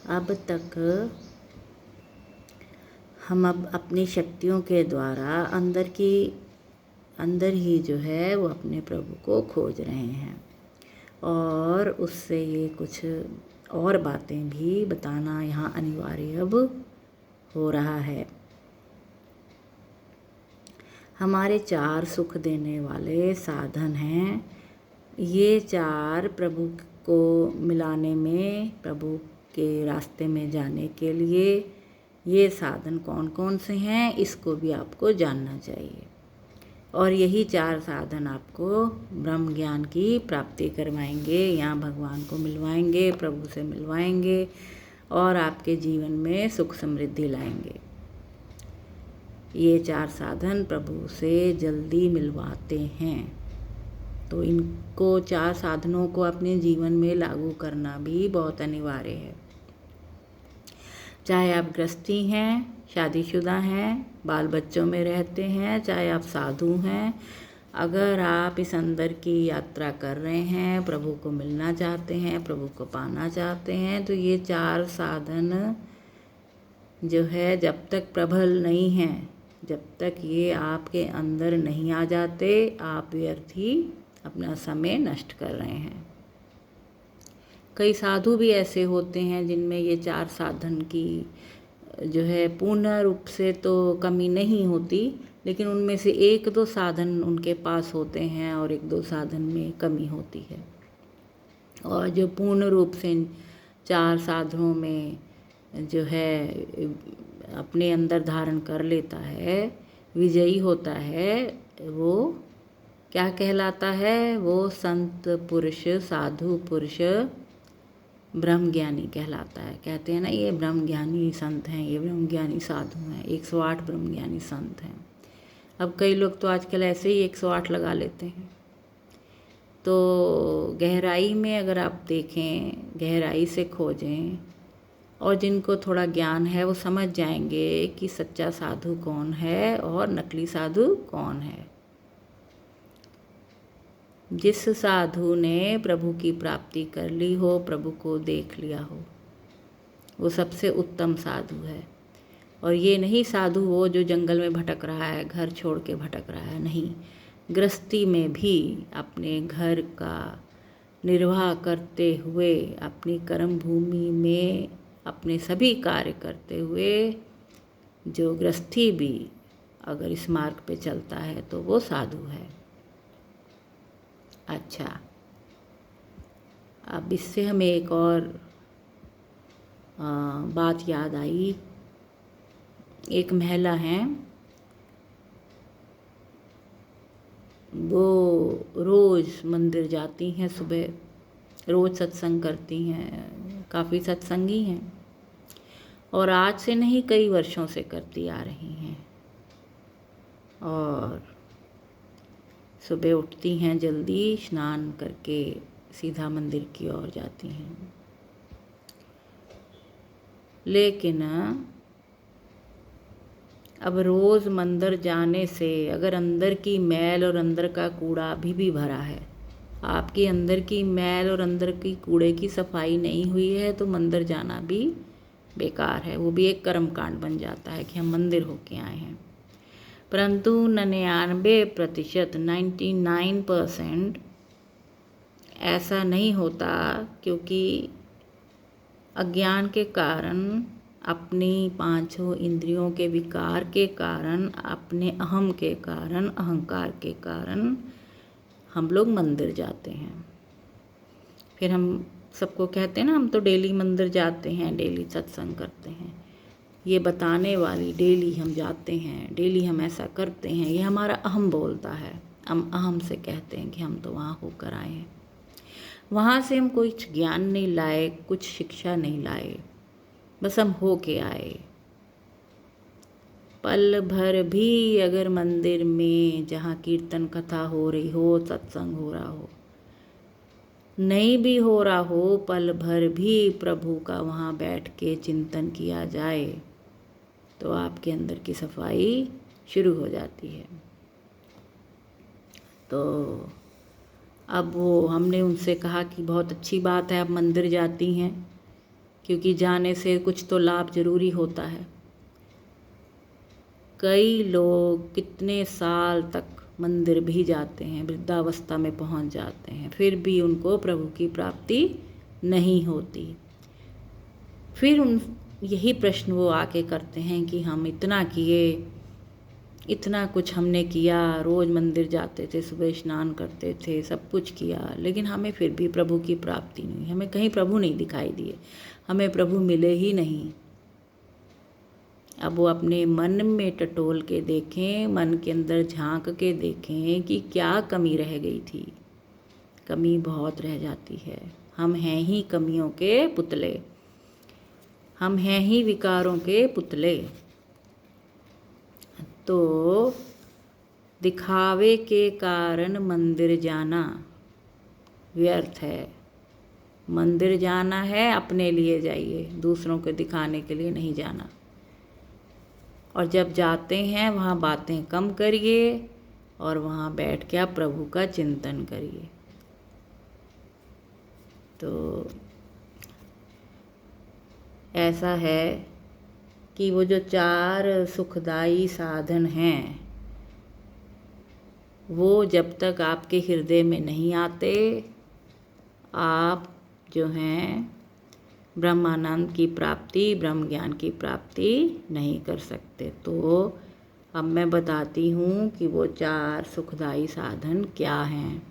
अब तक हम अब अपनी शक्तियों के द्वारा अंदर ही जो है वो अपने प्रभु को खोज रहे हैं, और उससे ये कुछ और बातें भी बताना यहाँ अनिवार्य अब हो रहा है। हमारे 4 सुख देने वाले साधन हैं। ये 4 प्रभु को मिलाने में, प्रभु के रास्ते में जाने के लिए ये साधन कौन कौन से हैं, इसको भी आपको जानना चाहिए। और यही 4 साधन आपको ब्रह्म ज्ञान की प्राप्ति करवाएंगे, यहाँ भगवान को मिलवाएंगे, प्रभु से मिलवाएंगे और आपके जीवन में सुख समृद्धि लाएंगे। ये 4 साधन प्रभु से जल्दी मिलवाते हैं, तो इनको 4 साधनों को अपने जीवन में लागू करना भी बहुत अनिवार्य है। चाहे आप गृहस्थी हैं, शादीशुदा हैं, बाल बच्चों में रहते हैं, चाहे आप साधु हैं, अगर आप इस अंदर की यात्रा कर रहे हैं, प्रभु को मिलना चाहते हैं, प्रभु को पाना चाहते हैं, तो ये 4 साधन जो है जब तक प्रबल नहीं हैं, जब तक ये आपके अंदर नहीं आ जाते, आप व्यर्थ ही अपना समय नष्ट कर रहे हैं। कई साधु भी ऐसे होते हैं जिनमें ये 4 साधन की जो है पूर्ण रूप से तो कमी नहीं होती, लेकिन उनमें से 1-2 साधन उनके पास होते हैं और 1-2 साधन में कमी होती है। और जो पूर्ण रूप से 4 साधनों में जो है अपने अंदर धारण कर लेता है, विजयी होता है, वो क्या कहलाता है? वो संत पुरुष, साधु पुरुष, ब्रह्मज्ञानी कहलाता है। कहते हैं ना, ये ब्रह्मज्ञानी संत हैं, ये ब्रह्मज्ञानी साधु हैं, 108 ब्रह्मज्ञानी संत हैं। अब कई लोग तो आजकल ऐसे ही 108 लगा लेते हैं। तो गहराई में अगर आप देखें, गहराई से खोजें, और जिनको थोड़ा ज्ञान है वो समझ जाएंगे कि सच्चा साधु कौन है और नकली साधु कौन है। जिस साधु ने प्रभु की प्राप्ति कर ली हो, प्रभु को देख लिया हो, वो सबसे उत्तम साधु है। और ये नहीं साधु वो जो जंगल में भटक रहा है, घर छोड़ के भटक रहा है, नहीं। गृहस्थी में भी अपने घर का निर्वाह करते हुए, अपनी कर्म भूमि में अपने सभी कार्य करते हुए जो गृहस्थी भी अगर इस मार्ग पे चलता है तो वो साधु है। अच्छा, अब इससे हमें एक और बात याद आई। एक महिला हैं, वो रोज़ मंदिर जाती हैं, सुबह रोज़ सत्संग करती हैं, काफ़ी सत्संगी हैं, और आज से नहीं कई वर्षों से करती आ रही हैं। और सुबह उठती हैं जल्दी, स्नान करके सीधा मंदिर की ओर जाती हैं। लेकिन अब रोज़ मंदिर जाने से अगर अंदर की मैल और अंदर का कूड़ा अभी भी भरा है, आपके अंदर की मैल और अंदर की कूड़े की सफाई नहीं हुई है, तो मंदिर जाना भी बेकार है। वो भी एक कर्म कांड बन जाता है कि हम मंदिर होके आए हैं। परंतु 99% 99% ऐसा नहीं होता, क्योंकि अज्ञान के कारण, अपनी 5 इंद्रियों के विकार के कारण, अपने अहम के कारण, अहंकार के कारण हम लोग मंदिर जाते हैं। फिर हम सबको कहते हैं ना, हम तो डेली मंदिर जाते हैं, डेली सत्संग करते हैं। ये बताने वाली डेली हम जाते हैं, डेली हम ऐसा करते हैं, ये हमारा अहम बोलता है। हम अहम से कहते हैं कि हम तो वहाँ होकर आए हैं। वहाँ से हम कुछ ज्ञान नहीं लाए, कुछ शिक्षा नहीं लाए, बस हम हो के आए। पल भर भी अगर मंदिर में जहाँ कीर्तन कथा हो रही हो, सत्संग हो रहा हो, नहीं भी हो रहा हो, पल भर भी प्रभु का वहाँ बैठ के चिंतन किया जाए, तो आपके अंदर की सफाई शुरू हो जाती है। तो अब वो हमने उनसे कहा कि बहुत अच्छी बात है, आप मंदिर जाती हैं, क्योंकि जाने से कुछ तो लाभ जरूरी होता है। कई लोग कितने साल तक मंदिर भी जाते हैं, वृद्धावस्था में पहुंच जाते हैं, फिर भी उनको प्रभु की प्राप्ति नहीं होती। फिर यही प्रश्न वो आके करते हैं कि हम इतना किए, इतना कुछ हमने किया, रोज़ मंदिर जाते थे, सुबह स्नान करते थे, सब कुछ किया, लेकिन हमें फिर भी प्रभु की प्राप्ति नहीं, हमें कहीं प्रभु नहीं दिखाई दिए, हमें प्रभु मिले ही नहीं। अब वो अपने मन में टटोल के देखें, मन के अंदर झांक के देखें कि क्या कमी रह गई थी। कमी बहुत रह जाती है। हम हैं ही कमियों के पुतले, हम हैं ही विकारों के पुतले। तो दिखावे के कारण मंदिर जाना व्यर्थ है। मंदिर जाना है अपने लिए जाइए, दूसरों को दिखाने के लिए नहीं जाना। और जब जाते हैं वहाँ बातें कम करिए और वहाँ बैठ के आप प्रभु का चिंतन करिए। तो ऐसा है कि वो जो 4 सुखदाई साधन हैं, वो जब तक आपके हृदय में नहीं आते, आप जो हैं ब्रह्मानंद की प्राप्ति, ब्रह्म ज्ञान की प्राप्ति नहीं कर सकते। तो अब मैं बताती हूँ कि वो 4 सुखदाई साधन क्या हैं।